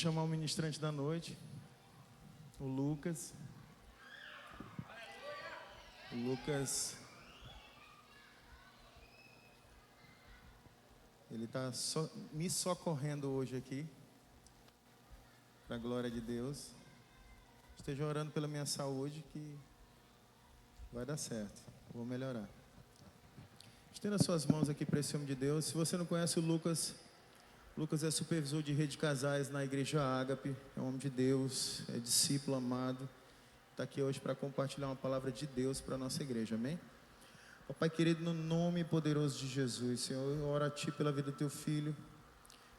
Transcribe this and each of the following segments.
Chamar o ministrante da noite, o Lucas. O Lucas, ele está me socorrendo hoje aqui, para a glória de Deus. Esteja orando pela minha saúde, que vai dar certo, vou melhorar. Estenda as suas mãos aqui para esse homem de Deus. Se você não conhece o Lucas, Lucas é supervisor de rede de casais na igreja Ágape, é um homem de Deus, é discípulo amado, está aqui hoje para compartilhar uma palavra de Deus para a nossa igreja, amém? Pai querido, no nome poderoso de Jesus, Senhor, eu oro a Ti pela vida do Teu filho,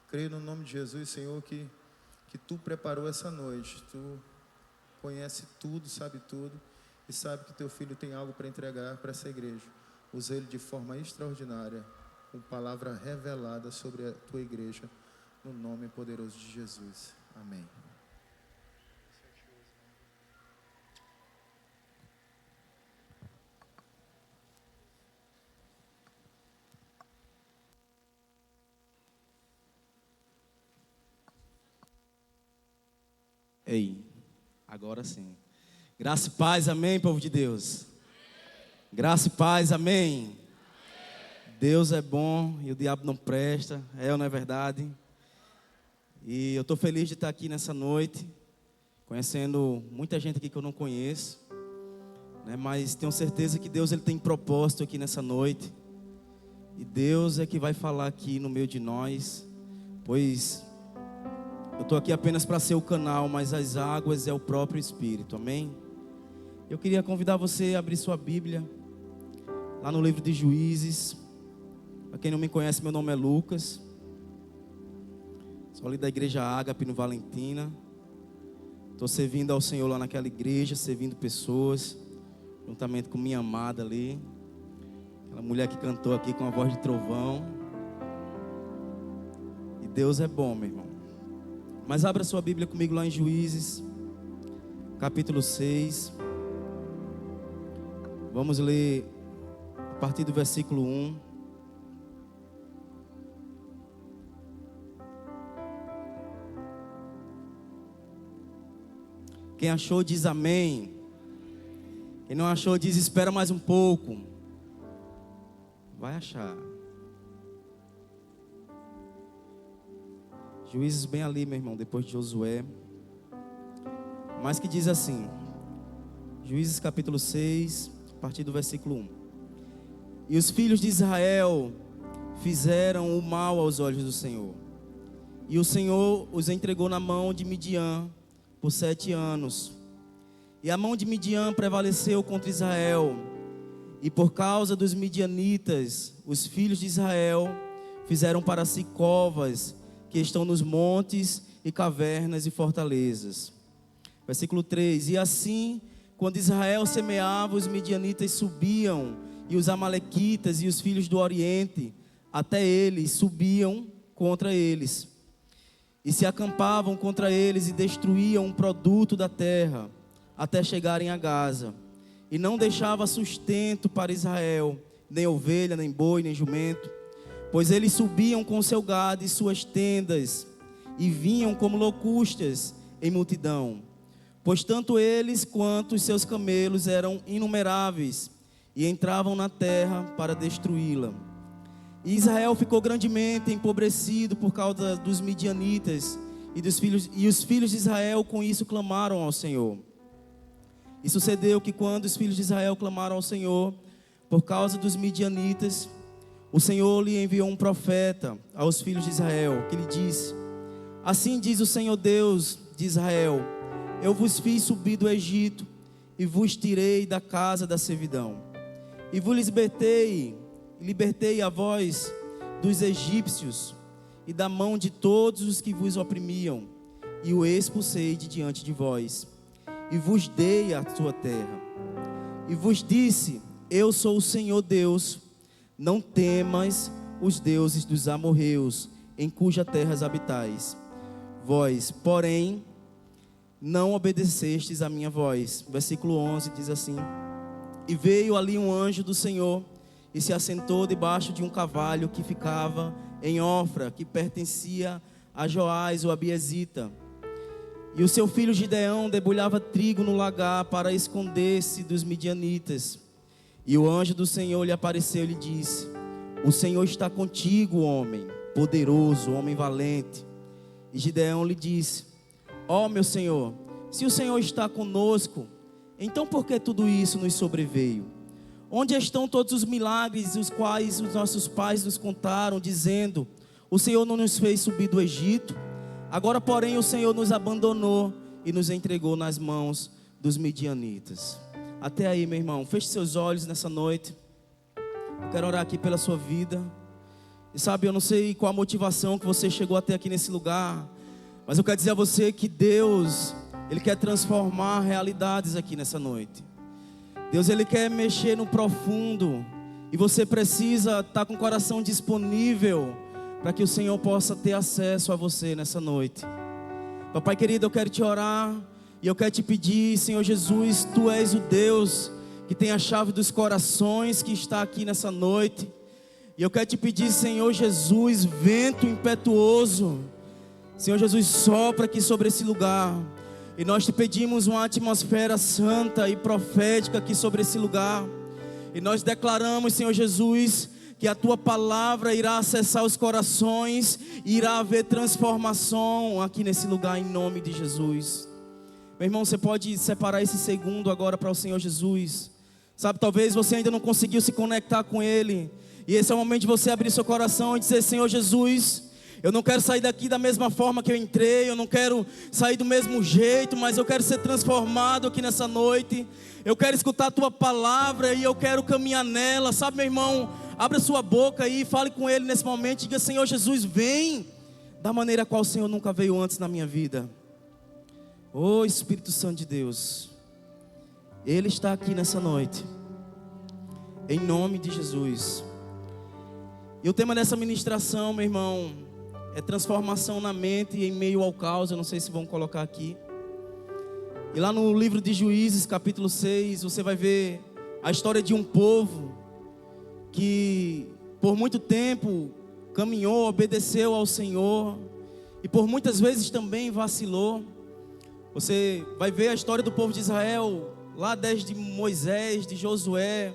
creio no nome de Jesus, Senhor, que Tu preparou essa noite, Tu conhece tudo, sabe tudo, e sabe que Teu filho tem algo para entregar para essa igreja. Usa ele de forma extraordinária, com palavra revelada sobre a Tua igreja, no nome poderoso de Jesus. Amém. Ei, agora sim. Graça e paz, amém, povo de Deus. Graça e paz, amém. Deus é bom e o diabo não presta, é ou não é verdade? E eu estou feliz de estar aqui nessa noite, conhecendo muita gente aqui que eu não conheço, né? Mas tenho certeza que Deus ele tem propósito aqui nessa noite. E Deus é que vai falar aqui no meio de nós, pois eu estou aqui apenas para ser o canal, mas as águas é o próprio Espírito, amém? Eu queria convidar você a abrir sua Bíblia, lá no livro de Juízes. Para quem não me conhece, meu nome é Lucas. Sou ali da igreja Ágape, no Valentina. Estou servindo ao Senhor lá naquela igreja, servindo pessoas, juntamente com minha amada ali, aquela mulher que cantou aqui com a voz de trovão. E Deus é bom, meu irmão. Mas abra sua Bíblia comigo lá em Juízes, capítulo 6. Vamos ler a partir do versículo 1. Quem achou diz amém. Quem não achou diz espera mais um pouco. Vai achar. Juízes bem ali, meu irmão, depois de Josué. Mas que diz assim, Juízes capítulo 6, a partir do versículo 1. E os filhos de Israel fizeram o mal aos olhos do Senhor. E o Senhor os entregou na mão de Midian por 7 anos. E a mão de Midian prevaleceu contra Israel. E por causa dos midianitas, os filhos de Israel fizeram para si covas que estão nos montes e cavernas e fortalezas. Versículo 3. E assim, quando Israel semeava, os midianitas subiam, e os amalequitas e os filhos do Oriente, até eles subiam contra eles. E se acampavam contra eles e destruíam um produto da terra, até chegarem a Gaza. E não deixava sustento para Israel, nem ovelha, nem boi, nem jumento. Pois eles subiam com seu gado e suas tendas, e vinham como locustas em multidão. Pois tanto eles quanto os seus camelos eram inumeráveis, e entravam na terra para destruí-la. E Israel ficou grandemente empobrecido por causa dos midianitas, e os filhos de Israel com isso clamaram ao Senhor. E sucedeu que quando os filhos de Israel clamaram ao Senhor por causa dos midianitas, o Senhor lhe enviou um profeta aos filhos de Israel, que lhe disse: assim diz o Senhor Deus de Israel: eu vos fiz subir do Egito, e vos tirei da casa da servidão, e vos libertei a vós dos egípcios, e da mão de todos os que vos oprimiam, e o expulsei de diante de vós, e vos dei a sua terra. E vos disse: eu sou o Senhor Deus, não temas os deuses dos amorreus, em cuja terras habitais. Vós, porém, não obedecestes a minha voz. Versículo 11 diz assim: e veio ali um anjo do Senhor, e se assentou debaixo de um cavalo que ficava em Ofra, que pertencia a Joás o Abiezita. E o seu filho Gideão debulhava trigo no lagar para esconder-se dos midianitas. E o anjo do Senhor lhe apareceu e lhe disse: o Senhor está contigo, homem poderoso, homem valente. E Gideão lhe disse: ó meu Senhor, se o Senhor está conosco, então por que tudo isso nos sobreveio? Onde estão todos os milagres os quais os nossos pais nos contaram, dizendo: o Senhor não nos fez subir do Egito? Agora, porém, o Senhor nos abandonou e nos entregou nas mãos dos midianitas. Até aí, meu irmão, feche seus olhos nessa noite. Eu quero orar aqui pela sua vida. E sabe, eu não sei qual a motivação que você chegou até aqui nesse lugar, mas eu quero dizer a você que Deus, Ele quer transformar realidades aqui nessa noite. Deus, Ele quer mexer no profundo, e você precisa estar com o coração disponível para que o Senhor possa ter acesso a você nessa noite. Papai querido, eu quero te orar e eu quero te pedir, Senhor Jesus, Tu és o Deus que tem a chave dos corações, que está aqui nessa noite. E eu quero te pedir, Senhor Jesus, vento impetuoso, Senhor Jesus, sopra aqui sobre esse lugar. E nós te pedimos uma atmosfera santa e profética aqui sobre esse lugar. E nós declaramos, Senhor Jesus, que a Tua palavra irá acessar os corações e irá haver transformação aqui nesse lugar, em nome de Jesus. Meu irmão, você pode separar esse segundo agora para o Senhor Jesus. Sabe, talvez você ainda não conseguiu se conectar com Ele, e esse é o momento de você abrir seu coração e dizer: Senhor Jesus, eu não quero sair daqui da mesma forma que eu entrei, eu não quero sair do mesmo jeito, mas eu quero ser transformado aqui nessa noite. Eu quero escutar a Tua palavra e eu quero caminhar nela. Sabe, meu irmão, abra sua boca aí e fale com Ele nesse momento. Diga: Senhor Jesus, vem da maneira qual o Senhor nunca veio antes na minha vida. Oh Espírito Santo de Deus, Ele está aqui nessa noite, em nome de Jesus. E o tema dessa ministração, meu irmão, é transformação na mente em meio ao caos. Eu não sei se vão colocar aqui. E lá no livro de Juízes, capítulo 6, você vai ver a história de um povo que por muito tempo caminhou, obedeceu ao Senhor, e por muitas vezes também vacilou. Você vai ver a história do povo de Israel, lá desde Moisés, de Josué.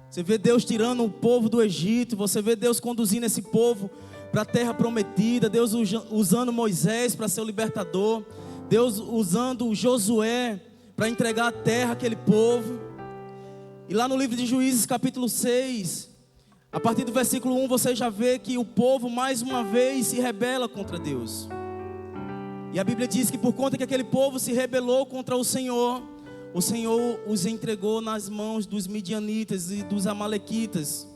Você vê Deus tirando o povo do Egito, você vê Deus conduzindo esse povo para a terra prometida, Deus usando Moisés para ser o libertador, Deus usando Josué para entregar a terra àquele povo. E lá no livro de Juízes, capítulo 6, a partir do versículo 1, você já vê que o povo mais uma vez se rebela contra Deus. E a Bíblia diz que por conta que aquele povo se rebelou contra o Senhor os entregou nas mãos dos midianitas e dos amalequitas.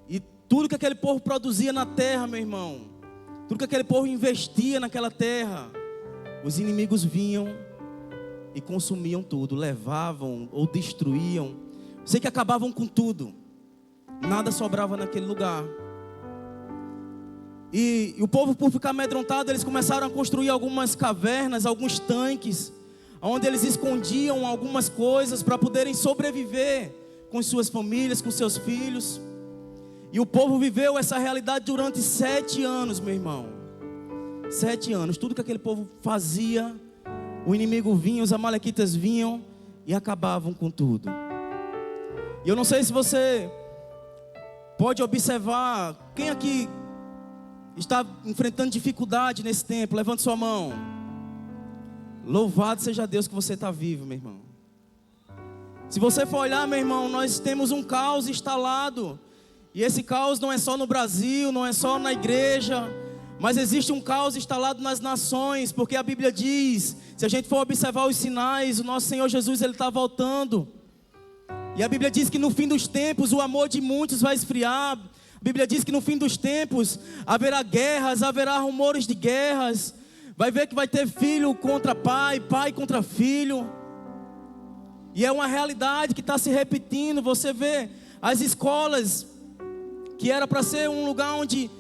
E tudo que aquele povo produzia na terra, meu irmão, tudo que aquele povo investia naquela terra, os inimigos vinham e consumiam tudo, levavam ou destruíam. Sei que acabavam com tudo, nada sobrava naquele lugar. E o povo, por ficar amedrontado, eles começaram a construir algumas cavernas, alguns tanques, onde eles escondiam algumas coisas para poderem sobreviver com suas famílias, com seus filhos. E o povo viveu essa realidade durante 7 anos, meu irmão. 7 anos, tudo que aquele povo fazia, o inimigo vinha, os amalequitas vinham e acabavam com tudo. E eu não sei se você pode observar, quem aqui está enfrentando dificuldade nesse tempo? Levante sua mão. Louvado seja Deus que você está vivo, meu irmão. Se você for olhar, meu irmão, nós temos um caos instalado. E esse caos não é só no Brasil, não é só na igreja, mas existe um caos instalado nas nações. Porque a Bíblia diz, se a gente for observar os sinais, o nosso Senhor Jesus, Ele está voltando. E a Bíblia diz que no fim dos tempos o amor de muitos vai esfriar. A Bíblia diz que no fim dos tempos haverá guerras, haverá rumores de guerras. Vai ver que vai ter filho contra pai, pai contra filho. E é uma realidade que está se repetindo. Você vê as escolas, que era para ser um lugar onde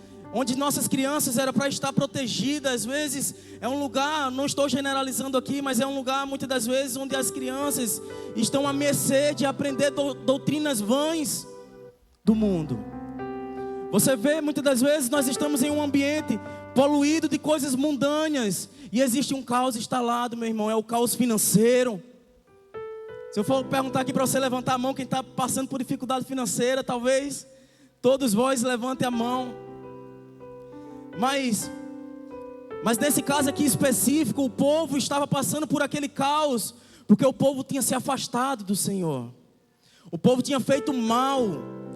nossas crianças eram para estar protegidas. Às vezes é um lugar, não estou generalizando aqui, mas é um lugar muitas das vezes onde as crianças estão à mercê de aprender doutrinas vãs do mundo. Você vê, muitas das vezes nós estamos em um ambiente poluído de coisas mundâneas. E existe um caos instalado, meu irmão, é o caos financeiro. Se eu for perguntar aqui para você levantar a mão, quem está passando por dificuldade financeira, talvez todos vós levantem a mão. Mas nesse caso aqui específico, o povo estava passando por aquele caos, porque o povo tinha se afastado do Senhor. O povo tinha feito mal,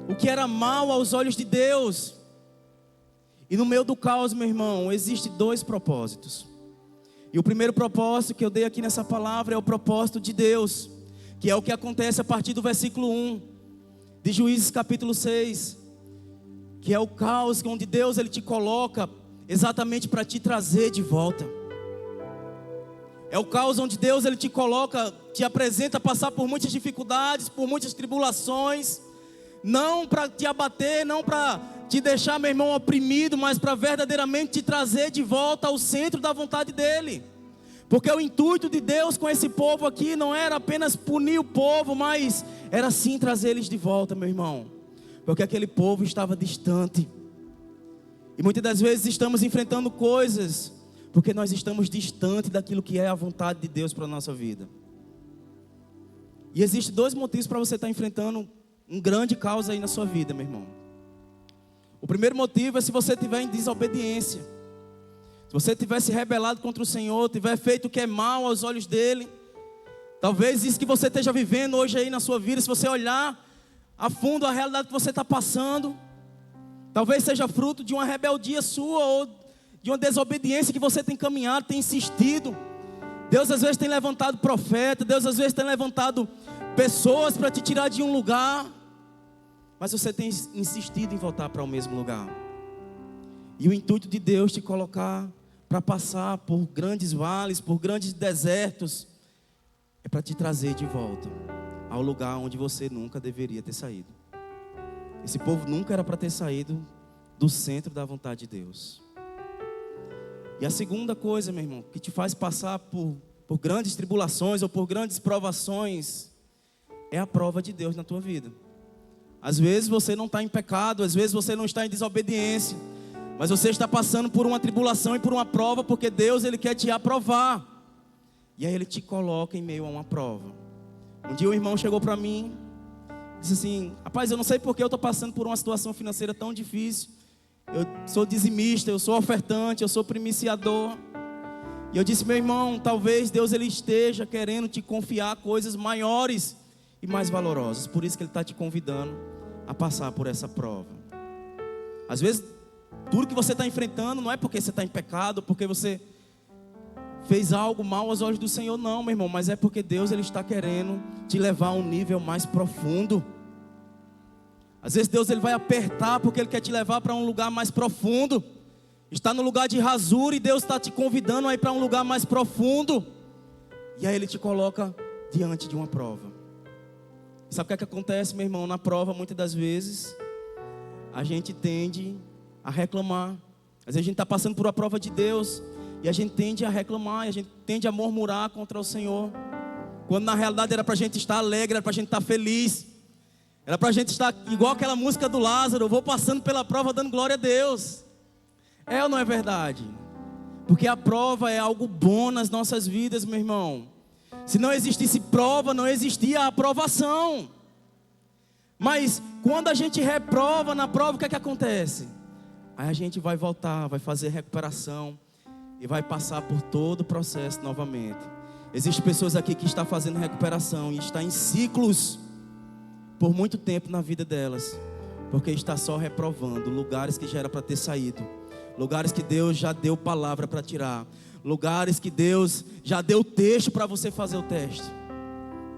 o que era mal aos olhos de Deus. E no meio do caos, meu irmão, existem dois propósitos. E o primeiro propósito que eu dei aqui nessa palavra é o propósito de Deus, que é o que acontece a partir do versículo 1 de Juízes capítulo 6, que é o caos onde Deus ele te coloca exatamente para te trazer de volta. É o caos onde Deus ele te coloca, te apresenta passar por muitas dificuldades, por muitas tribulações, não para te abater, não para te deixar, meu irmão, oprimido, mas para verdadeiramente te trazer de volta ao centro da vontade dEle. Porque o intuito de Deus com esse povo aqui não era apenas punir o povo, mas era sim trazer eles de volta, meu irmão. Porque aquele povo estava distante. E muitas das vezes estamos enfrentando coisas porque nós estamos distante daquilo que é a vontade de Deus para a nossa vida. E existem dois motivos para você estar enfrentando um grande caos aí na sua vida, meu irmão. O primeiro motivo é se você estiver em desobediência. Se você tiver se rebelado contra o Senhor, tiver feito o que é mal aos olhos dEle. Talvez isso que você esteja vivendo hoje aí na sua vida, se você olhar a fundo a realidade que você está passando, talvez seja fruto de uma rebeldia sua ou de uma desobediência que você tem caminhado, tem insistido. Deus às vezes tem levantado profeta, Deus às vezes tem levantado pessoas para te tirar de um lugar, mas você tem insistido em voltar para o mesmo lugar. E o intuito de Deus te colocar para passar por grandes vales, por grandes desertos, é para te trazer de volta ao lugar onde você nunca deveria ter saído. Esse povo nunca era para ter saído do centro da vontade de Deus. E a segunda coisa, meu irmão, que te faz passar por grandes tribulações ou por grandes provações, é a prova de Deus na tua vida. Às vezes você não está em pecado, às vezes você não está em desobediência, mas você está passando por uma tribulação e por uma prova, porque Deus ele quer te aprovar. E aí Ele te coloca em meio a uma prova. Um dia um irmão chegou para mim, disse assim: rapaz, eu não sei porque eu estou passando por uma situação financeira tão difícil. Eu sou dizimista, eu sou ofertante, eu sou primiciador. E eu disse: meu irmão, talvez Deus ele esteja querendo te confiar coisas maiores e mais valorosas. Por isso que Ele está te convidando a passar por essa prova. Às vezes, tudo que você está enfrentando não é porque você está em pecado, porque você fez algo mal aos olhos do Senhor, não, meu irmão. Mas é porque Deus ele está querendo te levar a um nível mais profundo. Às vezes Deus ele vai apertar porque Ele quer te levar para um lugar mais profundo. Está no lugar de rasura e Deus está te convidando a ir para um lugar mais profundo. E aí Ele te coloca diante de uma prova. Sabe o que é que acontece, meu irmão? Na prova, muitas das vezes, a gente tende a reclamar. Às vezes a gente está passando por uma prova de Deus e a gente tende a reclamar, e a gente tende a murmurar contra o Senhor, quando na realidade era para a gente estar alegre, era para a gente estar feliz. Era para a gente estar igual aquela música do Lázaro: eu vou passando pela prova dando glória a Deus. É ou não é verdade? Porque a prova é algo bom nas nossas vidas, meu irmão. Se não existisse prova, não existia a aprovação. Mas quando a gente reprova na prova, o que é que acontece? Aí a gente vai voltar, vai fazer recuperação e vai passar por todo o processo novamente. Existem pessoas aqui que estão fazendo recuperação e estão em ciclos por muito tempo na vida delas, porque está só reprovando lugares que já era para ter saído, lugares que Deus já deu palavra para tirar, lugares que Deus já deu texto para você fazer o teste,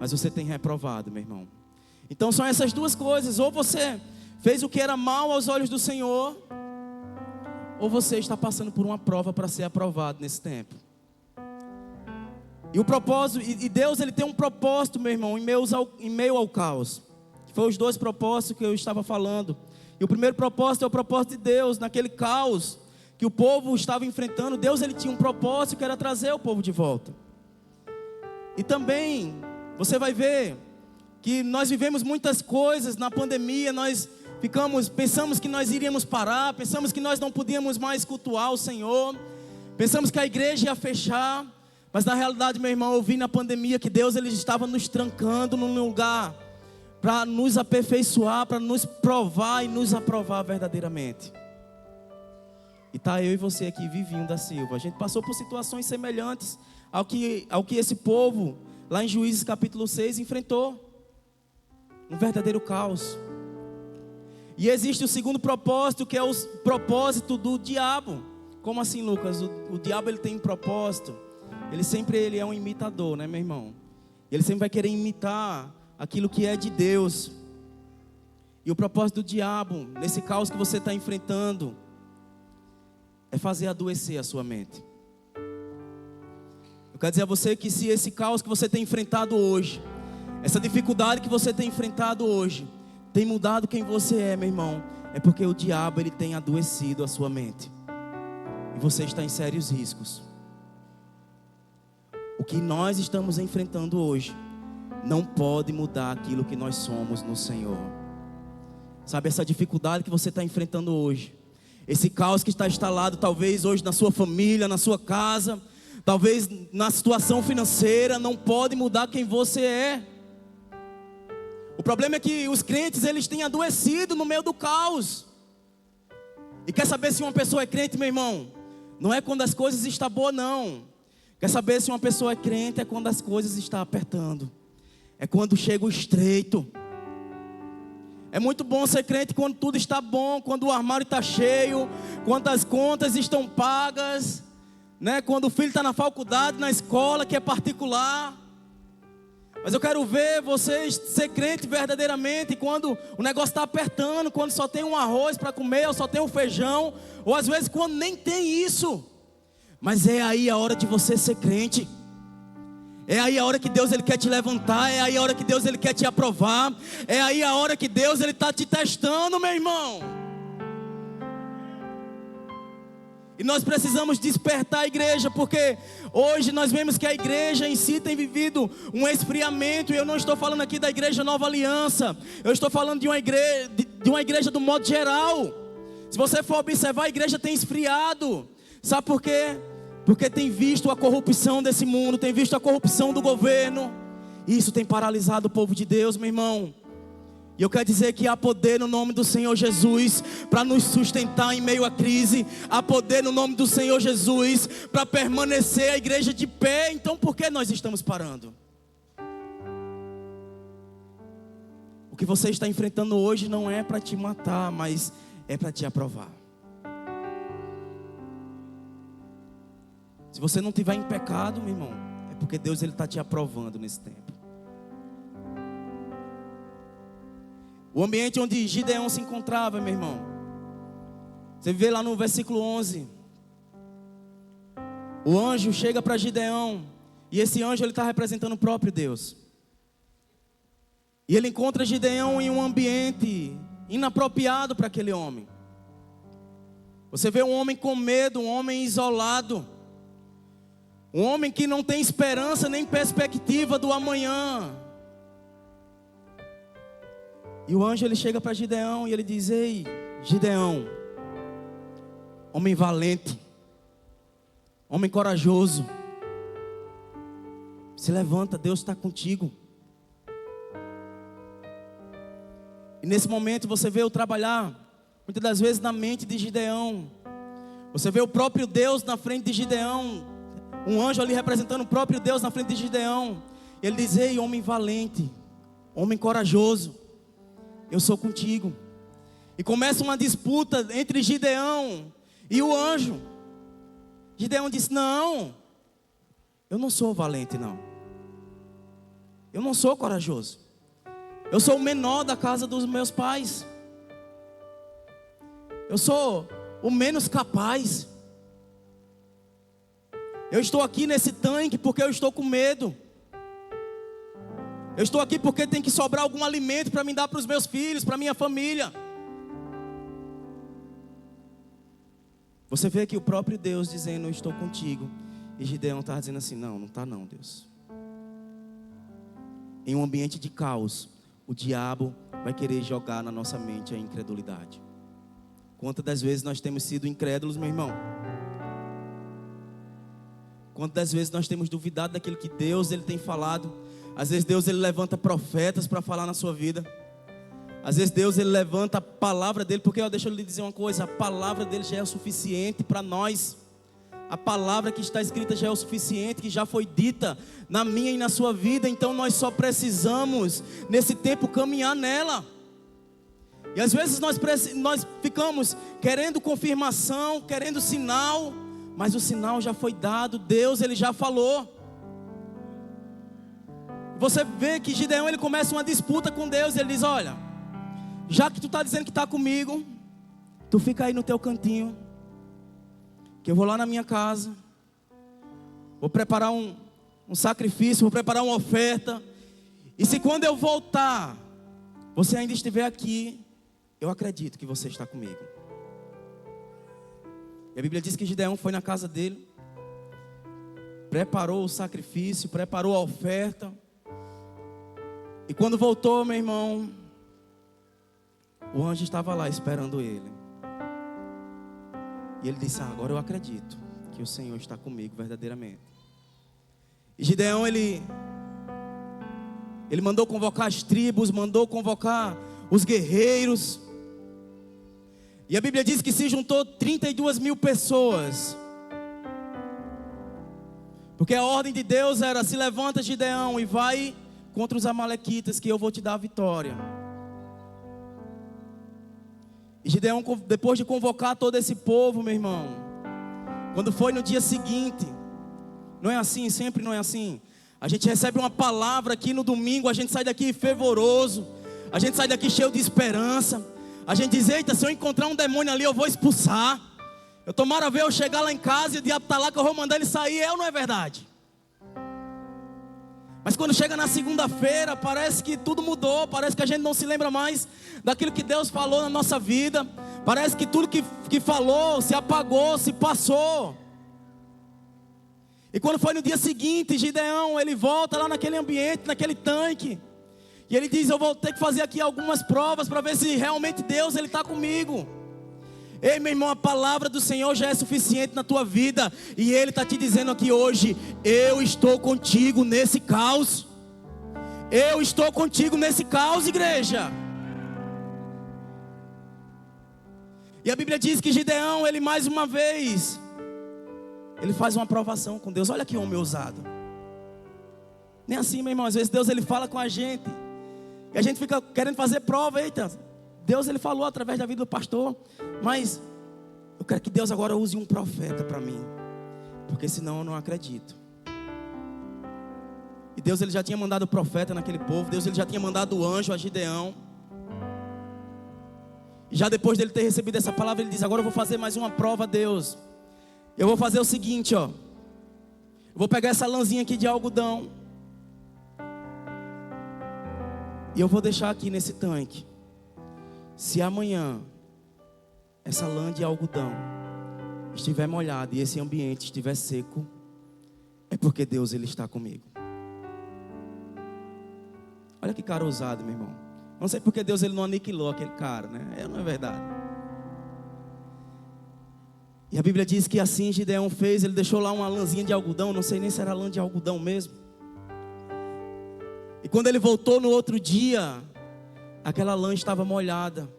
mas você tem reprovado, meu irmão. Então são essas duas coisas: ou você fez o que era mal aos olhos do Senhor, ou você está passando por uma prova para ser aprovado nesse tempo. E o propósito, e Deus ele tem um propósito, meu irmão, em meio ao caos. Foi os dois propósitos que eu estava falando. E o primeiro propósito é o propósito de Deus. Naquele caos que o povo estava enfrentando, Deus ele tinha um propósito, que era trazer o povo de volta. E também você vai ver que nós vivemos muitas coisas na pandemia, nós Pensamos que nós iríamos parar, pensamos que nós não podíamos mais cultuar o Senhor, pensamos que a igreja ia fechar, mas na realidade, meu irmão, eu vi na pandemia que Deus ele estava nos trancando num lugar para nos aperfeiçoar, para nos provar e nos aprovar verdadeiramente. E está eu e você aqui, Vivinho da Silva. A gente passou por situações semelhantes ao que esse povo, lá em Juízes capítulo 6, enfrentou. Um verdadeiro caos. E existe o segundo propósito, que é o propósito do diabo. Como assim, Lucas? O diabo ele tem um propósito. Ele é um imitador, né, meu irmão? Ele sempre vai querer imitar aquilo que é de Deus. E o propósito do diabo, nesse caos que você está enfrentando, é fazer adoecer a sua mente. Eu quero dizer a você que se esse caos que você tem enfrentado hoje, essa dificuldade que você tem enfrentado hoje, tem mudado quem você é, meu irmão, é porque o diabo ele tem adoecido a sua mente. E você está em sérios riscos. O que nós estamos enfrentando hoje não pode mudar aquilo que nós somos no Senhor. Sabe, essa dificuldade que você está enfrentando hoje, esse caos que está instalado talvez hoje na sua família, na sua casa, talvez na situação financeira, não pode mudar quem você é. O problema é que os crentes eles têm adoecido no meio do caos. E quer saber se uma pessoa é crente, meu irmão? Não é quando as coisas estão boas, não. Quer saber se uma pessoa é crente? É quando as coisas estão apertando. É quando chega o estreito. É muito bom ser crente quando tudo está bom, quando o armário está cheio, quando as contas estão pagas, né? Quando o filho está na faculdade, na escola, que é particular. Mas eu quero ver você ser crente verdadeiramente quando o negócio está apertando, quando só tem um arroz para comer, ou só tem um feijão, ou às vezes quando nem tem isso. Mas é aí a hora de você ser crente. É aí a hora que Deus ele quer te levantar. É aí a hora que Deus ele quer te aprovar. É aí a hora que Deus ele está te testando, meu irmão. E nós precisamos despertar a igreja, porque hoje nós vemos que a igreja em si tem vivido um esfriamento. E eu não estou falando aqui da igreja Nova Aliança. Eu estou falando de uma igreja do modo geral. Se você for observar, a igreja tem esfriado. Sabe por quê? Porque tem visto a corrupção desse mundo, tem visto a corrupção do governo. E isso tem paralisado o povo de Deus, meu irmão. E eu quero dizer que há poder no nome do Senhor Jesus para nos sustentar em meio à crise. Há poder no nome do Senhor Jesus para permanecer a igreja de pé. Então por que nós estamos parando? O que você está enfrentando hoje não é para te matar, mas é para te aprovar. Se você não estiver em pecado, meu irmão, é porque Deus ele está te aprovando nesse tempo. O ambiente onde Gideão se encontrava, meu irmão, você vê lá no versículo 11. O anjo chega para Gideão, e esse anjo ele está representando o próprio Deus. E ele encontra Gideão em um ambiente inapropriado para aquele homem. Você vê um homem com medo, um homem isolado. Um homem que não tem esperança nem perspectiva do amanhã. E o anjo ele chega para Gideão e ele diz: ei, Gideão, homem valente, homem corajoso, se levanta, Deus está contigo. E nesse momento você vê o trabalhar, muitas das vezes na mente de Gideão. Você vê o próprio Deus na frente de Gideão. Um anjo ali representando o próprio Deus na frente de Gideão. Ele diz: ei, homem valente, homem corajoso, eu sou contigo. E começa uma disputa entre Gideão e o anjo. Gideão disse: não, eu não sou valente não. Eu não sou corajoso. Eu sou o menor da casa dos meus pais. Eu sou o menos capaz. Eu estou aqui nesse tanque porque eu estou com medo. Eu estou aqui porque tem que sobrar algum alimento para me dar para os meus filhos, para a minha família. Você vê aqui o próprio Deus dizendo: eu estou contigo. E Gideão está dizendo assim: não está não, Deus. Em um ambiente de caos, o diabo vai querer jogar na nossa mente a incredulidade. Quantas das vezes nós temos sido incrédulos, meu irmão? Quantas das vezes nós temos duvidado daquilo que Deus ele tem falado? Às vezes Deus ele levanta profetas para falar na sua vida. Às vezes Deus ele levanta a palavra dele, porque deixa eu lhe dizer uma coisa, a palavra dele já é o suficiente para nós. A palavra que está escrita já é o suficiente, que já foi dita na minha e na sua vida. Então nós só precisamos nesse tempo caminhar nela. E às vezes nós ficamos querendo confirmação, querendo sinal, mas o sinal já foi dado, Deus ele já falou. Você vê que Gideão ele começa uma disputa com Deus. Ele diz: olha, já que tu está dizendo que está comigo, tu fica aí no teu cantinho, que eu vou lá na minha casa, vou preparar um sacrifício, vou preparar uma oferta, e se quando eu voltar, você ainda estiver aqui, eu acredito que você está comigo. E a Bíblia diz que Gideão foi na casa dele, preparou o sacrifício, preparou a oferta, e quando voltou, meu irmão, o anjo estava lá esperando ele. E ele disse: agora eu acredito que o Senhor está comigo verdadeiramente. E Gideão ele mandou convocar as tribos, mandou convocar os guerreiros. E a Bíblia diz que se juntou 32 mil pessoas. Porque a ordem de Deus era: se levanta, Gideão, e vai contra os amalequitas, que eu vou te dar a vitória. E Gideão, depois de convocar todo esse povo, meu irmão, quando foi no dia seguinte, não é assim, sempre não é assim. A gente recebe uma palavra aqui no domingo, a gente sai daqui fervoroso, a gente sai daqui cheio de esperança. A gente diz: eita, se eu encontrar um demônio ali, eu vou expulsar. Eu tomara ver eu chegar lá em casa e o diabo está lá, que eu vou mandar ele sair. Não é verdade? Mas quando chega na segunda-feira, parece que tudo mudou. Parece que a gente não se lembra mais daquilo que Deus falou na nossa vida. Parece que tudo que falou se apagou, se passou. E quando foi no dia seguinte, Gideão, ele volta lá naquele ambiente, naquele tanque. E ele diz: eu vou ter que fazer aqui algumas provas para ver se realmente Deus ele está comigo. Ei, meu irmão, a palavra do Senhor já é suficiente na tua vida. E Ele está te dizendo aqui hoje: eu estou contigo nesse caos. Eu estou contigo nesse caos, igreja. E a Bíblia diz que Gideão, ele mais uma vez, ele faz uma provação com Deus. Olha que homem ousado. Nem assim, meu irmão, às vezes Deus ele fala com a gente, e a gente fica querendo fazer prova. Eita, Deus ele falou através da vida do pastor, mas eu quero que Deus agora use um profeta para mim, porque senão eu não acredito. E Deus ele já tinha mandado o profeta naquele povo. Deus ele já tinha mandado o anjo a Gideão. E já depois dele ter recebido essa palavra, ele diz: agora eu vou fazer mais uma prova a Deus. Eu vou fazer o seguinte, ó. Eu vou pegar essa lãzinha aqui de algodão, e eu vou deixar aqui nesse tanque. Se amanhã essa lã de algodão estiver molhada e esse ambiente estiver seco, é porque Deus ele está comigo. Olha que cara ousado, meu irmão. Não sei porque Deus ele não aniquilou aquele cara, né? Não é verdade. E a Bíblia diz que assim Gideão fez. Ele deixou lá uma lãzinha de algodão. Não sei nem se era lã de algodão mesmo. E quando ele voltou no outro dia, aquela lã estava molhada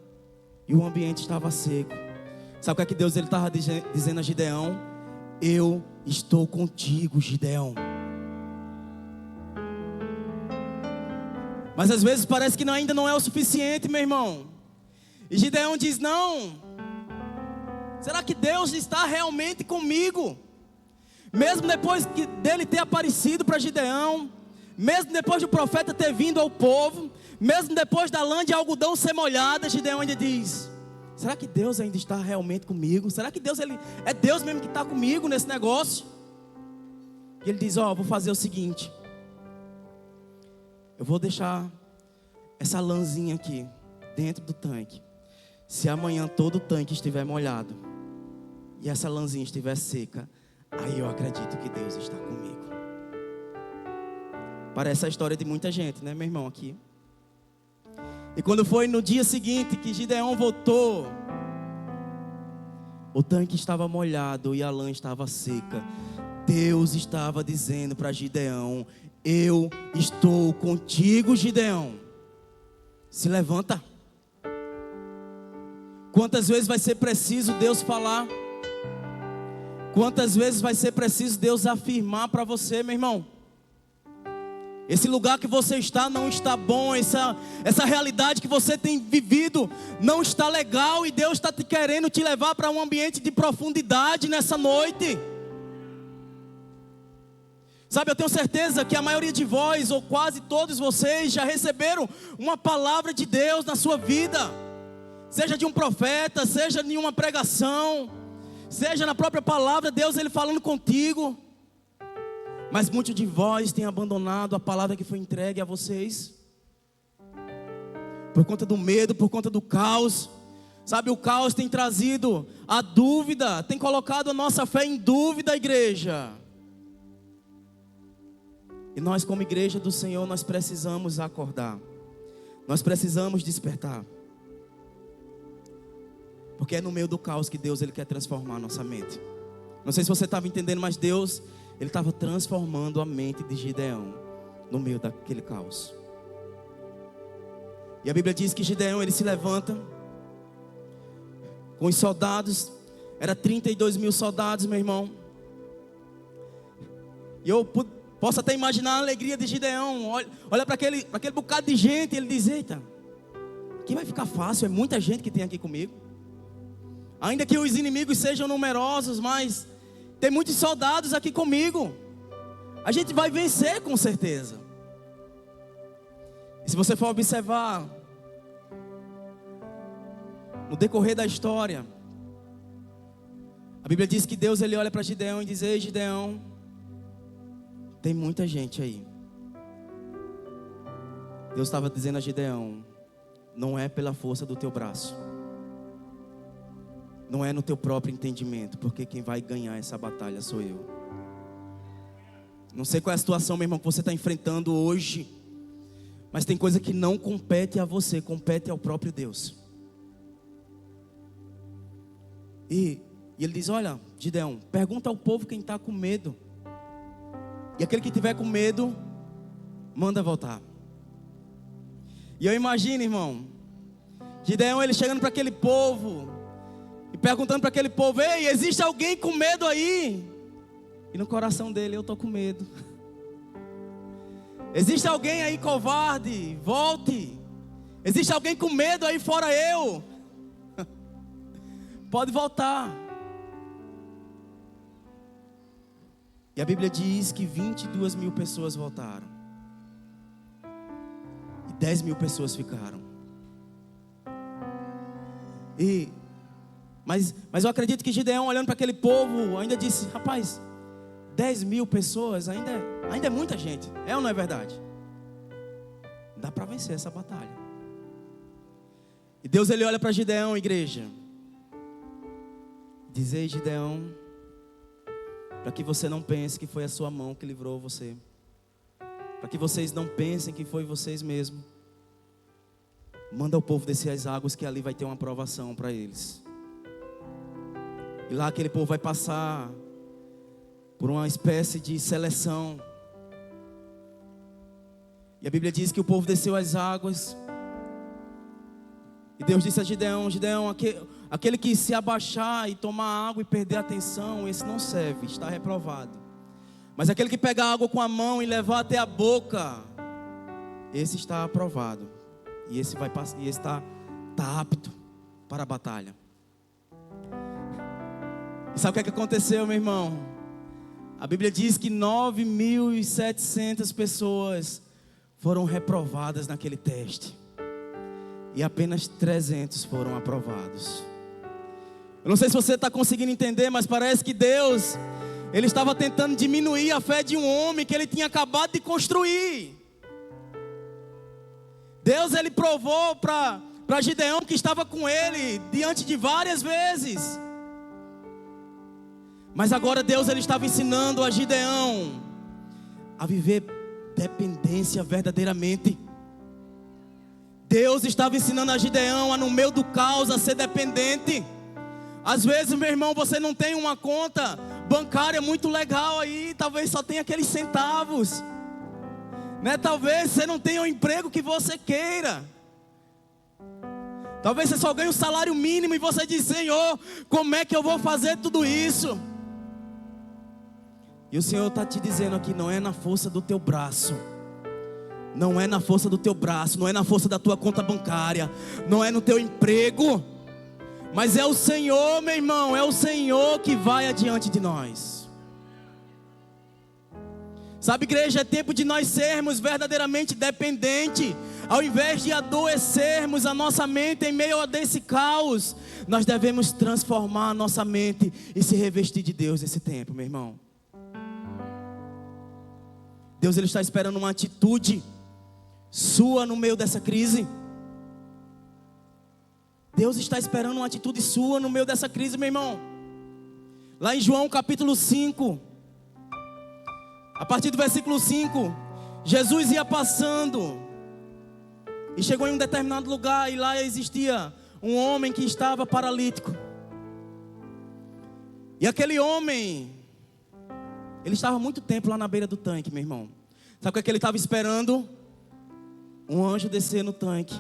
e o ambiente estava seco. Sabe o que é que Deus ele estava dizendo a Gideão? Eu estou contigo, Gideão. Mas às vezes parece que ainda não é o suficiente, meu irmão. E Gideão diz: não, será que Deus está realmente comigo? Mesmo depois dele ter aparecido para Gideão, mesmo depois do profeta ter vindo ao povo, mesmo depois da lã de algodão ser molhada, Gideão ainda diz: será que Deus ainda está realmente comigo? Será que Deus é Deus mesmo que está comigo nesse negócio? E ele diz: ó, vou fazer o seguinte. Eu vou deixar essa lãzinha aqui dentro do tanque. Se amanhã todo o tanque estiver molhado e essa lãzinha estiver seca, aí eu acredito que Deus está comigo. Parece a história de muita gente, né, meu irmão, aqui. E quando foi no dia seguinte que Gideão voltou, o tanque estava molhado e a lã estava seca. Deus estava dizendo para Gideão: eu estou contigo, Gideão. Se levanta. Quantas vezes vai ser preciso Deus falar? Quantas vezes vai ser preciso Deus afirmar para você, meu irmão? Esse lugar que você está não está bom. Essa realidade que você tem vivido não está legal. E Deus está querendo te levar para um ambiente de profundidade nessa noite. Sabe, eu tenho certeza que a maioria de vós, ou quase todos vocês, já receberam uma palavra de Deus na sua vida. Seja de um profeta, seja de uma pregação, seja na própria palavra, Deus ele falando contigo. Mas muitos de vós têm abandonado a palavra que foi entregue a vocês, por conta do medo, por conta do caos. Sabe, o caos tem trazido a dúvida, tem colocado a nossa fé em dúvida, igreja. E nós, como igreja do Senhor, nós precisamos acordar. Nós precisamos despertar. Porque é no meio do caos que Deus ele quer transformar a nossa mente. Não sei se você estava entendendo, mas Deus ele estava transformando a mente de Gideão no meio daquele caos. E a Bíblia diz que Gideão ele se levanta com os soldados. Era 32 mil soldados, meu irmão. E eu posso até imaginar a alegria de Gideão. Olha para aquele bocado de gente. Ele diz: eita, aqui vai ficar fácil. É muita gente que tem aqui comigo. Ainda que os inimigos sejam numerosos, mas tem muitos soldados aqui comigo. A gente vai vencer com certeza. E se você for observar no decorrer da história, a Bíblia diz que Deus ele olha para Gideão e diz: ei, Gideão, tem muita gente aí. Deus estava dizendo a Gideão: não é pela força do teu braço, não é no teu próprio entendimento, porque quem vai ganhar essa batalha sou eu. Não sei qual é a situação, meu irmão, que você está enfrentando hoje, mas tem coisa que não compete a você, compete ao próprio Deus. E ele diz: olha, Gideão, pergunta ao povo quem está com medo. E aquele que tiver com medo, manda voltar. E eu imagino, irmão, Gideão ele chegando para aquele povo e perguntando para aquele povo: ei, existe alguém com medo aí? E no coração dele: eu estou com medo. Existe alguém aí covarde? Volte. Existe alguém com medo aí fora eu? Pode voltar. E a Bíblia diz que 22 mil pessoas voltaram. E 10 mil pessoas ficaram. Mas eu acredito que Gideão, olhando para aquele povo, ainda disse: rapaz, 10 mil pessoas ainda é muita gente. É ou não é verdade? Dá para vencer essa batalha. E Deus ele olha para Gideão, igreja, diz: ei, Gideão, para que você não pense que foi a sua mão que livrou você, para que vocês não pensem que foi vocês mesmos, manda o povo descer as águas, que ali vai ter uma provação para eles. E lá aquele povo vai passar por uma espécie de seleção. E a Bíblia diz que o povo desceu as águas. E Deus disse a Gideão: Gideão, aquele que se abaixar e tomar água e perder a atenção, esse não serve, está reprovado. Mas aquele que pegar água com a mão e levar até a boca, esse está aprovado. E esse vai passar, e esse está apto para a batalha. E sabe o que aconteceu, meu irmão? A Bíblia diz que 9.700 pessoas foram reprovadas naquele teste. E apenas 300 foram aprovados. Eu não sei se você está conseguindo entender, mas parece que Deus, Ele estava tentando diminuir a fé de um homem que Ele tinha acabado de construir. Deus, Ele provou para Gideão que estava com ele diante de várias vezes. Mas agora Deus ele estava ensinando a Gideão a viver dependência verdadeiramente. Deus estava ensinando a Gideão a, no meio do caos, a ser dependente. Às vezes, meu irmão, você não tem uma conta bancária muito legal aí, talvez só tenha aqueles centavos, né? Talvez você não tenha o emprego que você queira. Talvez você só ganhe um salário mínimo e você diz: Senhor, como é que eu vou fazer tudo isso? E o Senhor está te dizendo aqui: não é na força do teu braço, não é na força do teu braço, não é na força da tua conta bancária, não é no teu emprego, mas é o Senhor, meu irmão, é o Senhor que vai adiante de nós. Sabe, igreja, é tempo de nós sermos verdadeiramente dependentes. Ao invés de adoecermos a nossa mente em meio a desse caos, nós devemos transformar a nossa mente e se revestir de Deus nesse tempo, meu irmão. Deus, Ele está esperando uma atitude sua no meio dessa crise. Deus está esperando uma atitude sua no meio dessa crise, meu irmão. Lá em João capítulo 5, a partir do versículo 5, Jesus ia passando e chegou em um determinado lugar, e lá existia um homem que estava paralítico. E aquele homem, ele estava há muito tempo lá na beira do tanque, meu irmão. Sabe o que ele estava esperando? Um anjo descer no tanque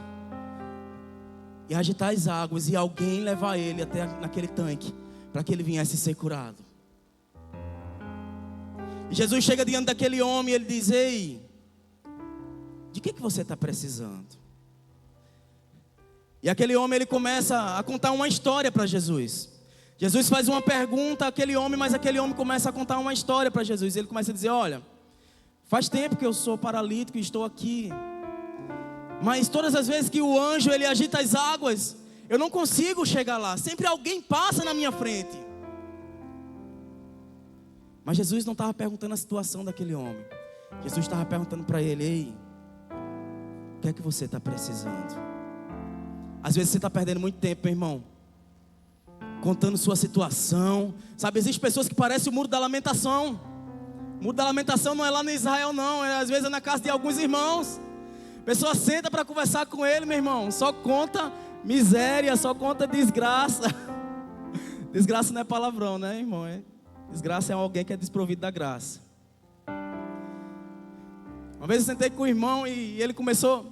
e agitar as águas, e alguém levar ele até naquele tanque, para que ele viesse ser curado. E Jesus chega diante daquele homem e ele diz: ei, de que você está precisando? E aquele homem, ele começa a contar uma história para Jesus. Jesus faz uma pergunta àquele homem, mas aquele homem começa a contar uma história para Jesus. Ele começa a dizer: olha, faz tempo que eu sou paralítico e estou aqui, mas todas as vezes que o anjo ele agita as águas, eu não consigo chegar lá, sempre alguém passa na minha frente. Mas Jesus não estava perguntando a situação daquele homem. Jesus estava perguntando para ele: ei, o que é que você está precisando? Às vezes você está perdendo muito tempo, meu irmão, contando sua situação. Sabe, existem pessoas que parecem o muro da lamentação. O muro da lamentação não é lá no Israel, não. Às vezes é na casa de alguns irmãos. A pessoa senta para conversar com ele, meu irmão, só conta miséria, só conta desgraça. Desgraça não é palavrão, né, irmão? Desgraça é alguém que é desprovido da graça. Uma vez eu sentei com o irmão e ele começou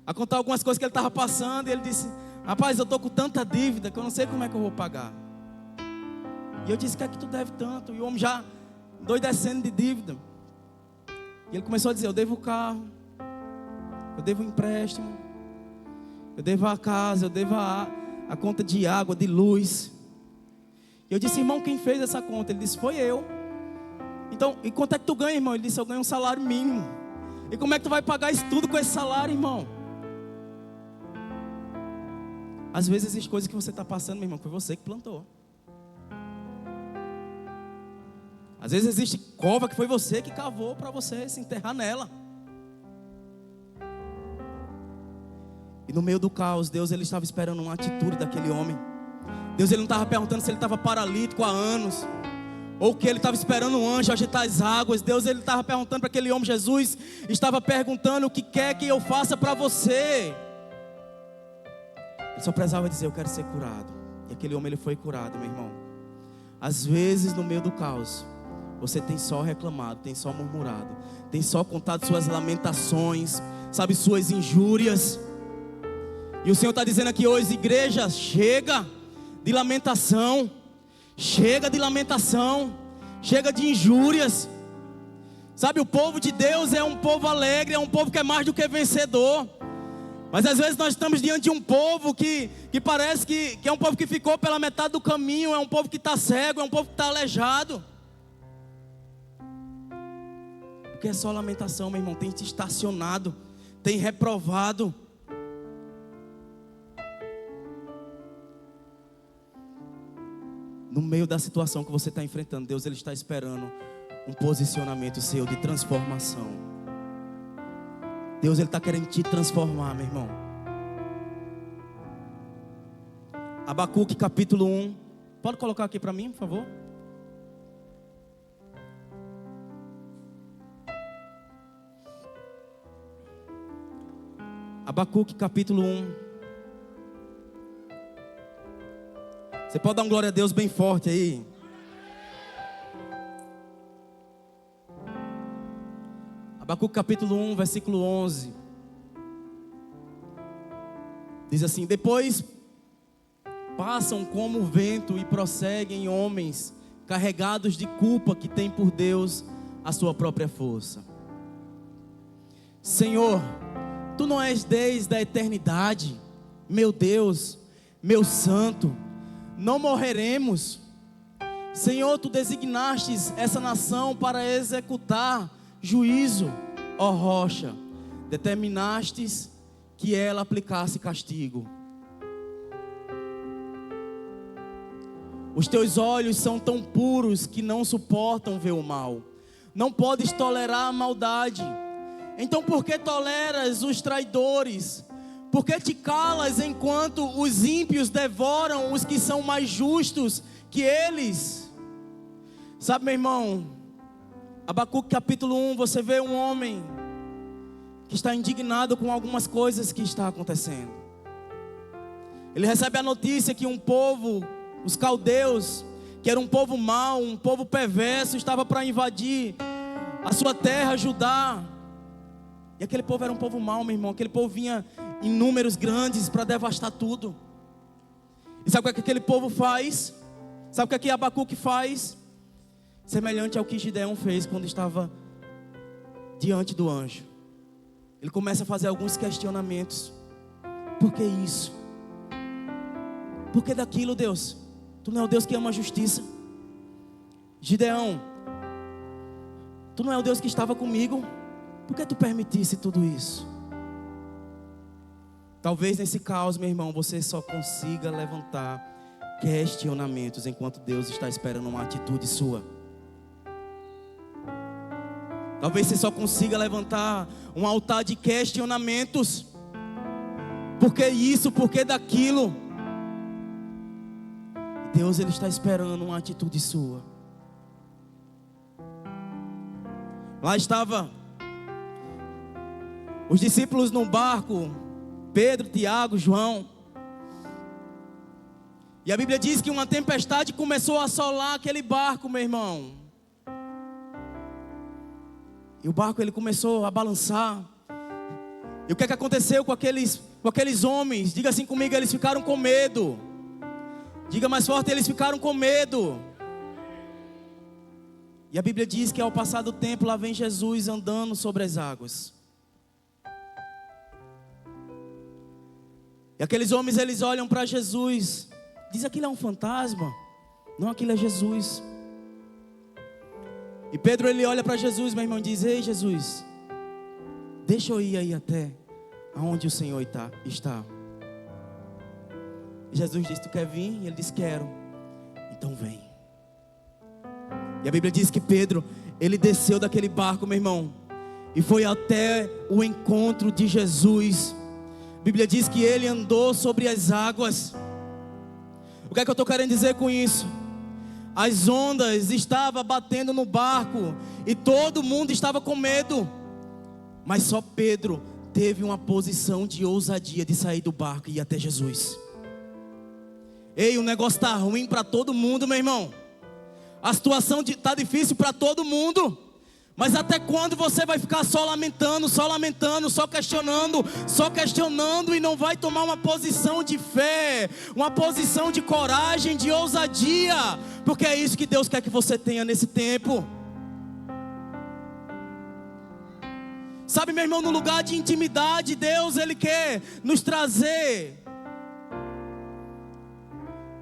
a contar algumas coisas que ele estava passando. E ele disse: rapaz, eu estou com tanta dívida que eu não sei como é que eu vou pagar. E eu disse: o que é que tu deve tanto? E o homem já doidecendo de dívida. E ele começou a dizer: eu devo o carro, eu devo o empréstimo, eu devo a casa, eu devo a conta de água, de luz. E eu disse: irmão, quem fez essa conta? Ele disse: foi eu. Então, e quanto é que tu ganha, irmão? Ele disse: eu ganho um salário mínimo. E como é que tu vai pagar isso tudo com esse salário, irmão? Às vezes existem coisas que você está passando, meu irmão, foi você que plantou. Às vezes existe cova que foi você que cavou para você se enterrar nela. E no meio do caos, Deus ele estava esperando uma atitude daquele homem. Deus ele não estava perguntando se ele estava paralítico há anos, ou que ele estava esperando um anjo agitar as águas. Deus ele estava perguntando para aquele homem. Jesus estava perguntando: o que quer que eu faça para você? Ele só precisava dizer: eu quero ser curado. E aquele homem ele foi curado, meu irmão. Às vezes no meio do caos, você tem só reclamado, tem só murmurado, tem só contado suas lamentações, sabe, suas injúrias. E o Senhor está dizendo aqui hoje: igreja, chega de lamentação, chega de lamentação, chega de injúrias. Sabe, o povo de Deus é um povo alegre, é um povo que é mais do que vencedor. Mas às vezes nós estamos diante de um povo que parece que é um povo que ficou pela metade do caminho, é um povo que está cego, é um povo que está aleijado. Porque é só lamentação, meu irmão, tem te estacionado, tem reprovado. No meio da situação que você está enfrentando, Deus ele está esperando um posicionamento seu de transformação. Deus ele está querendo te transformar, meu irmão. Abacuque capítulo 1. Pode colocar aqui para mim, por favor? Abacuque capítulo 1. Você pode dar um glória a Deus bem forte aí? Abacuque capítulo 1, versículo 11. Diz assim: depois passam como o vento e prosseguem homens carregados de culpa que têm por Deus a sua própria força. Senhor, Tu não és desde a eternidade, meu Deus, meu santo, não morreremos. Senhor, Tu designastes essa nação para executar juízo, ó rocha, determinastes que ela aplicasse castigo. Os Teus olhos são tão puros que não suportam ver o mal. Não podes tolerar a maldade. Então por que toleras os traidores? Por que te calas enquanto os ímpios devoram os que são mais justos que eles? Sabe, meu irmão, Abacuque capítulo 1, você vê um homem que está indignado com algumas coisas que está acontecendo. Ele recebe a notícia que um povo, os caldeus, que era um povo mau, um povo perverso, estava para invadir a sua terra, Judá. E aquele povo era um povo mau, meu irmão. Aquele povo vinha em números grandes para devastar tudo. E sabe o que aquele povo faz? Sabe o que Abacuque faz? Semelhante ao que Gideão fez quando estava diante do anjo. Ele começa a fazer alguns questionamentos. Por que isso? Por que daquilo, Deus? Tu não é o Deus que ama a justiça? Gideão, Tu não é o Deus que estava comigo? Por que Tu permitisse tudo isso? Talvez nesse caos, meu irmão, você só consiga levantar questionamentos enquanto Deus está esperando uma atitude sua. Talvez você só consiga levantar um altar de questionamentos. Por que isso? Por que daquilo? Deus, Ele está esperando uma atitude sua. Lá estava os discípulos no barco, Pedro, Tiago, João. E a Bíblia diz que uma tempestade começou a assolar aquele barco, meu irmão. E o barco ele começou a balançar. E o que é que aconteceu com aqueles homens? Diga assim comigo, eles ficaram com medo. Diga mais forte, eles ficaram com medo. E a Bíblia diz que ao passar do tempo, lá vem Jesus andando sobre as águas. E aqueles homens, eles olham para Jesus. Diz, aquilo é um fantasma. Não, aquilo é Jesus. E Pedro, ele olha para Jesus, meu irmão, e diz, ei Jesus, deixa eu ir aí até aonde o Senhor está. E Jesus diz, tu quer vir? E ele diz, quero. Então vem. E a Bíblia diz que Pedro, ele desceu daquele barco, meu irmão, e foi até o encontro de Jesus. A Bíblia diz que ele andou sobre as águas. O que é que eu estou querendo dizer com isso? As ondas estavam batendo no barco e todo mundo estava com medo. Mas só Pedro teve uma posição de ousadia de sair do barco e ir até Jesus. Ei, o negócio está ruim para todo mundo, meu irmão. A situação está difícil para todo mundo. Mas até quando você vai ficar só lamentando, só questionando e não vai tomar uma posição de fé, uma posição de coragem, de ousadia? Porque é isso que Deus quer que você tenha nesse tempo. Sabe, meu irmão, no lugar de intimidade, Deus, Ele quer nos trazer.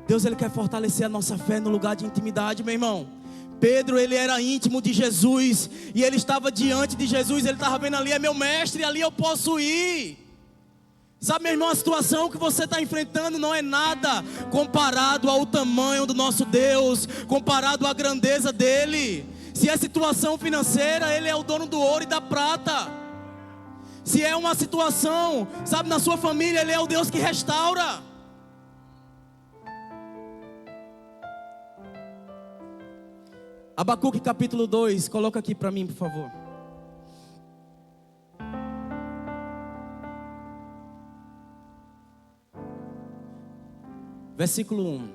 Deus, Ele quer fortalecer a nossa fé no lugar de intimidade, meu irmão. Pedro, ele era íntimo de Jesus. E ele estava diante de Jesus. Ele estava vendo ali, é meu mestre, ali eu posso ir. Sabe, meu irmão, a situação que você está enfrentando não é nada comparado ao tamanho do nosso Deus, comparado à grandeza dEle. Se é situação financeira, Ele é o dono do ouro e da prata. Se é uma situação, sabe, na sua família, Ele é o Deus que restaura. Abacuque capítulo 2, coloca aqui para mim, por favor. versículo 1.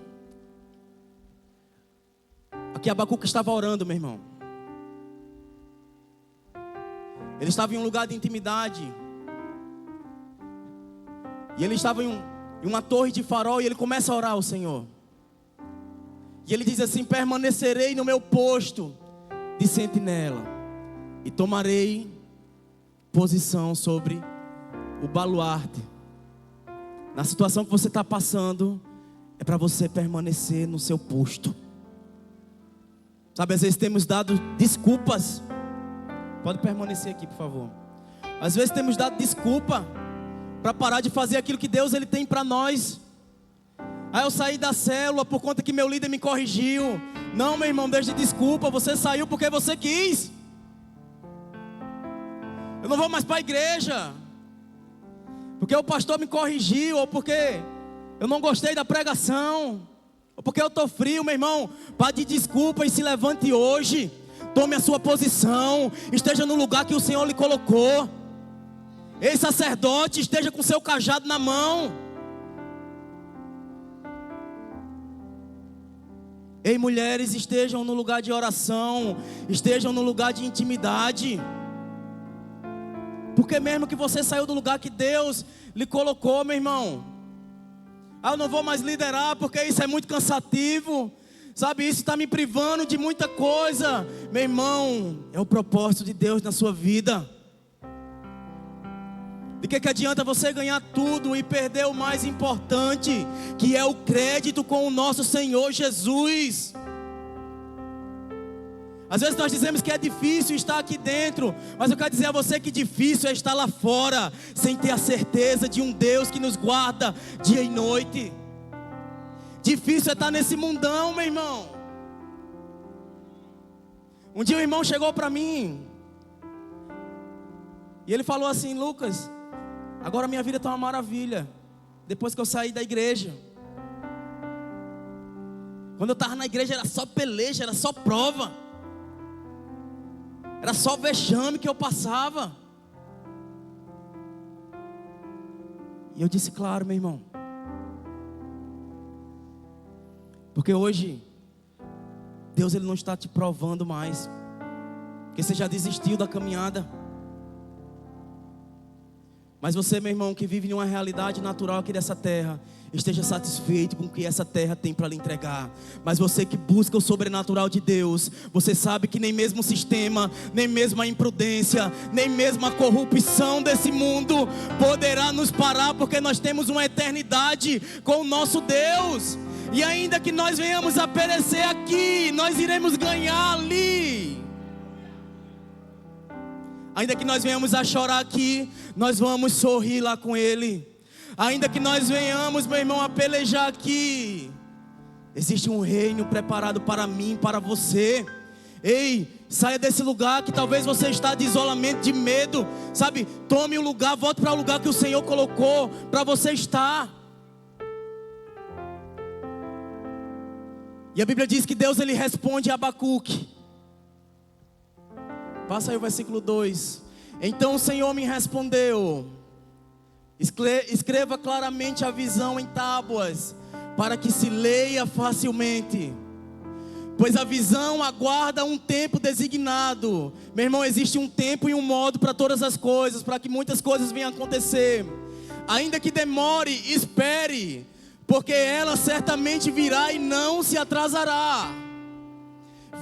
Aqui Abacuque estava orando, meu irmão. Ele estava em um lugar de intimidade. E ele estava em uma torre de farol. E ele começa a orar ao Senhor. E ele diz assim: permanecerei no meu posto de sentinela, e tomarei posição sobre o baluarte. Na situação que você está passando, é para você permanecer no seu posto. Sabe, às vezes temos dado desculpas. Pode permanecer aqui, por favor. Às vezes temos dado desculpa para parar de fazer aquilo que Deus ele tem para nós. Aí eu saí da célula por conta que meu líder me corrigiu. Não, meu irmão, deixa de desculpa. Você saiu porque você quis. Eu não vou mais para a igreja porque o pastor me corrigiu, ou porque eu não gostei da pregação, ou porque eu estou frio. Meu irmão, pare de desculpa e se levante hoje. Tome a sua posição. Esteja no lugar que o Senhor lhe colocou. Ei, sacerdote, esteja com seu cajado na mão. Ei, mulheres, estejam no lugar de oração. Estejam no lugar de intimidade. Porque mesmo que você saiu do lugar que Deus lhe colocou, meu irmão, eu não vou mais liderar porque isso é muito cansativo. Sabe, isso está me privando de muita coisa. Meu irmão, é o propósito de Deus na sua vida. De que adianta você ganhar tudo e perder o mais importante, que é o crédito com o nosso Senhor Jesus? Às vezes nós dizemos que é difícil estar aqui dentro, mas eu quero dizer a você que difícil é estar lá fora, sem ter a certeza de um Deus que nos guarda dia e noite. Difícil é estar nesse mundão, meu irmão. Um dia um irmão chegou para mim e ele falou assim: Lucas, agora minha vida está uma maravilha, depois que eu saí da igreja. Quando eu estava na igreja era só peleja, era só prova, era só vexame que eu passava. E eu disse: claro, meu irmão, porque hoje Deus ele não está te provando mais, porque você já desistiu da caminhada. Mas você, meu irmão, que vive em uma realidade natural aqui dessa terra, esteja satisfeito com o que essa terra tem para lhe entregar. Mas você que busca o sobrenatural de Deus, você sabe que nem mesmo o sistema, nem mesmo a imprudência, nem mesmo a corrupção desse mundo poderá nos parar, porque nós temos uma eternidade com o nosso Deus. E ainda que nós venhamos a perecer aqui, nós iremos ganhar ali. Ainda que nós venhamos a chorar aqui, nós vamos sorrir lá com Ele. Ainda que nós venhamos, meu irmão, a pelejar aqui, existe um reino preparado para mim, para você. Ei, saia desse lugar que talvez você está de isolamento, de medo. Sabe, tome o lugar, volte para o lugar que o Senhor colocou para você estar. E a Bíblia diz que Deus ele responde a Abacuque. Passa aí o versículo 2. Então o Senhor me respondeu: escreva claramente a visão em tábuas, para que se leia facilmente, pois a visão aguarda um tempo designado. Meu irmão, existe um tempo e um modo para todas as coisas, para que muitas coisas venham a acontecer. Ainda que demore, espere, porque ela certamente virá e não se atrasará.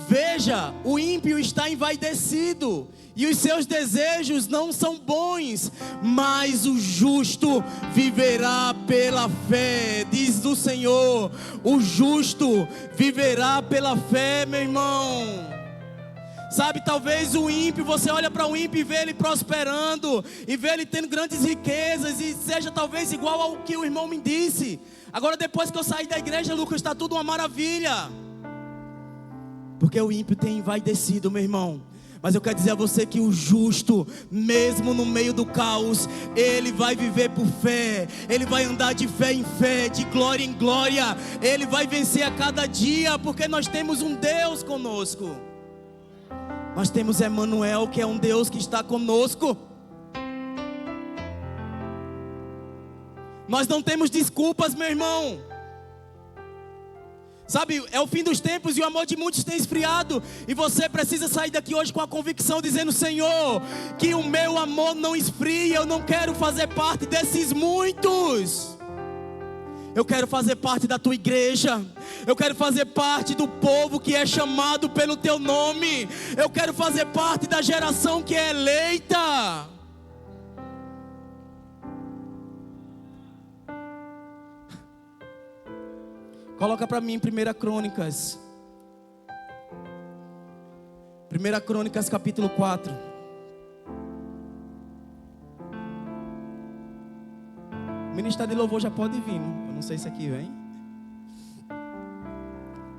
Veja, o ímpio está envaidecido e os seus desejos não são bons, mas o justo viverá pela fé, diz o Senhor. O justo viverá pela fé, meu irmão. Sabe, talvez o ímpio, você olha para o ímpio e vê ele prosperando, e vê ele tendo grandes riquezas, e seja talvez igual ao que o irmão me disse. Agora depois que eu saí da igreja, Lucas, está tudo uma maravilha. Porque o ímpio tem envaidecido, meu irmão. Mas eu quero dizer a você que o justo, mesmo no meio do caos, ele vai viver por fé. Ele vai andar de fé em fé, de glória em glória. Ele vai vencer a cada dia, porque nós temos um Deus conosco. Nós temos Emmanuel, que é um Deus que está conosco. Nós não temos desculpas, meu irmão. Sabe, é o fim dos tempos e o amor de muitos tem esfriado. E você precisa sair daqui hoje com a convicção dizendo: Senhor, que o meu amor não esfrie. Eu não quero fazer parte desses muitos. Eu quero fazer parte da tua igreja. Eu quero fazer parte do povo que é chamado pelo teu nome. Eu quero fazer parte da geração que é eleita. Coloca para mim 1 Crônicas. 1 Crônicas capítulo 4. O ministério de louvor já pode vir, né? Eu não sei se aqui vem.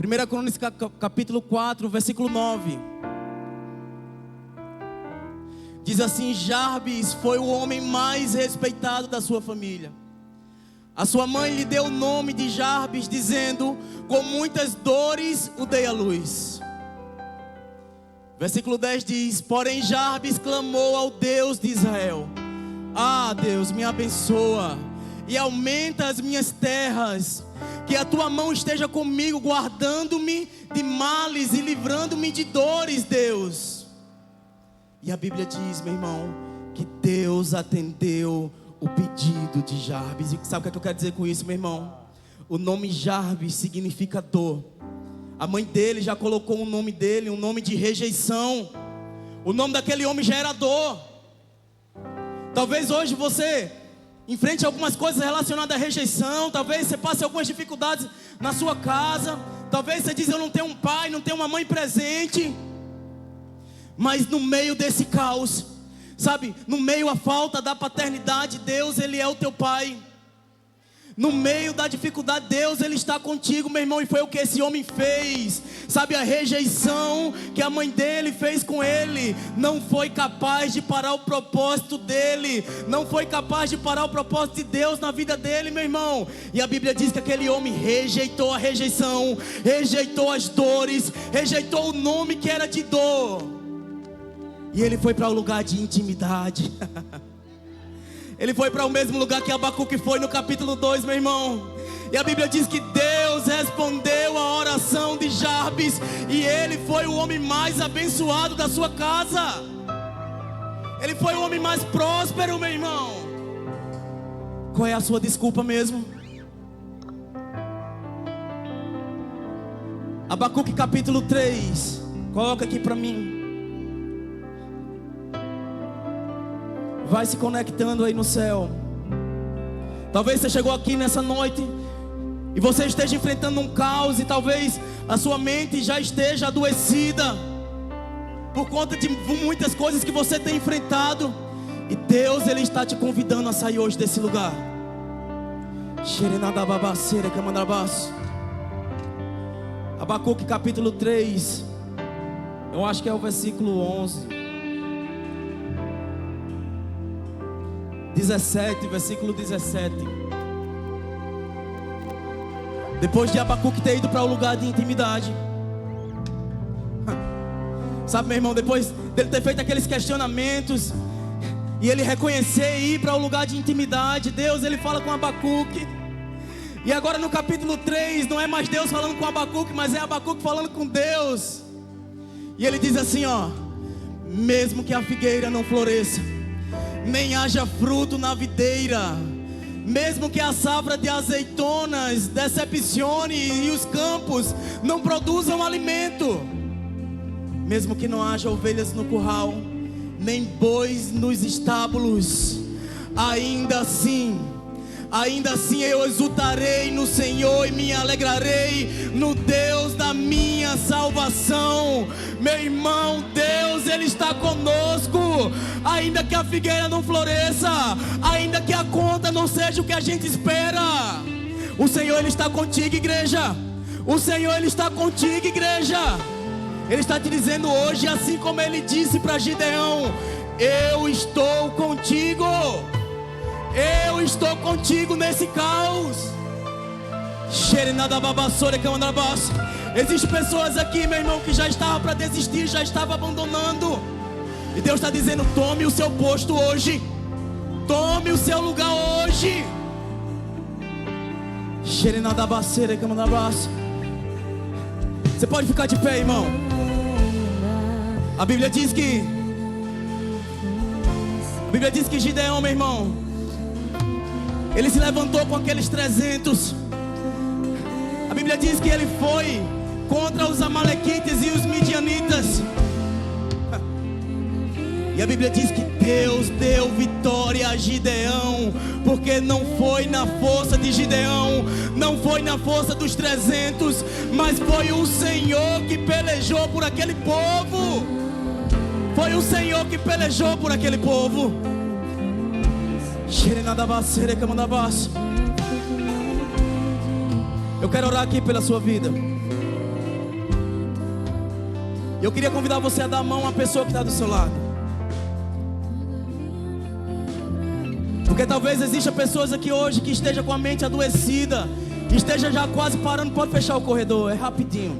1 Crônicas capítulo 4, versículo 9. Diz assim: Jarbes foi o homem mais respeitado da sua família. A sua mãe lhe deu o nome de Jarbes, dizendo: com muitas dores o dei à luz. Versículo 10 diz: porém Jarbes clamou ao Deus de Israel: ah, Deus, me abençoa e aumenta as minhas terras, que a tua mão esteja comigo, guardando-me de males e livrando-me de dores, Deus. E a Bíblia diz, meu irmão, que Deus atendeu o pedido de Jarbes. E sabe o que eu quero dizer com isso, meu irmão? O nome Jarbes significa dor. A mãe dele já colocou o nome dele, um nome de rejeição. O nome daquele homem já era dor. Talvez hoje você enfrente algumas coisas relacionadas à rejeição. Talvez você passe algumas dificuldades na sua casa. Talvez você diz: eu não tenho um pai, não tenho uma mãe presente. Mas no meio desse caos, sabe, no meio da falta da paternidade, Deus, Ele é o teu pai. No meio da dificuldade, Deus, Ele está contigo, meu irmão. E foi o que esse homem fez. Sabe, a rejeição que a mãe dele fez com ele não foi capaz de parar o propósito dele. Não foi capaz de parar o propósito de Deus na vida dele, meu irmão. E a Bíblia diz que aquele homem rejeitou a rejeição, rejeitou as dores, rejeitou o nome que era de dor. E ele foi para o lugar de intimidade. Ele foi para o mesmo lugar que Abacuque foi no capítulo 2, meu irmão. E a Bíblia diz que Deus respondeu a oração de Jarbes, e ele foi o homem mais abençoado da sua casa. Ele foi o homem mais próspero, meu irmão. Qual é a sua desculpa mesmo? Abacuque capítulo 3. Coloca aqui para mim. Vai se conectando aí no céu. Talvez você chegou aqui nessa noite e você esteja enfrentando um caos, e talvez a sua mente já esteja adoecida por conta de muitas coisas que você tem enfrentado. E Deus, Ele está te convidando a sair hoje desse lugar. Abacuque capítulo 3. Eu acho que é o versículo 11. 17, versículo 17. Depois de Abacuque ter ido para o lugar de intimidade, sabe, meu irmão, depois dele ter feito aqueles questionamentos e ele reconhecer e ir para o lugar de intimidade, Deus, Ele fala com Abacuque. E agora no capítulo 3, não é mais Deus falando com Abacuque, mas é Abacuque falando com Deus. E ele diz assim, ó: mesmo que a figueira não floresça, nem haja fruto na videira, mesmo que a safra de azeitonas decepcione e os campos não produzam alimento, mesmo que não haja ovelhas no curral, nem bois nos estábulos, ainda assim eu exultarei no Senhor e me alegrarei no Deus da minha salvação. Meu irmão, Deus, Ele está conosco. Ainda que a figueira não floresça, ainda que a conta não seja o que a gente espera, o Senhor, Ele está contigo, igreja. O Senhor, Ele está contigo, igreja. Ele está te dizendo hoje, assim como Ele disse para Gideão: eu estou contigo. Eu estou contigo nesse caos. Existem pessoas aqui, meu irmão, que já estavam para desistir, já estavam abandonando. E Deus está dizendo: tome o seu posto hoje. Tome o seu lugar hoje. Você pode ficar de pé, irmão. A Bíblia diz que Gideão, meu irmão, ele se levantou com aqueles 300. A Bíblia diz que ele foi contra os amalequitas e os midianitas. E a Bíblia diz que Deus deu vitória a Gideão, porque não foi na força de Gideão, não foi na força dos 300, mas foi o Senhor que pelejou por aquele povo. Foi o Senhor que pelejou por aquele povo. Eu quero orar aqui pela sua vida. Eu queria convidar você a dar a mão à pessoa que está do seu lado. Porque talvez exista pessoas aqui hoje que esteja com a mente adoecida, esteja já quase parando. Pode fechar o corredor, é rapidinho.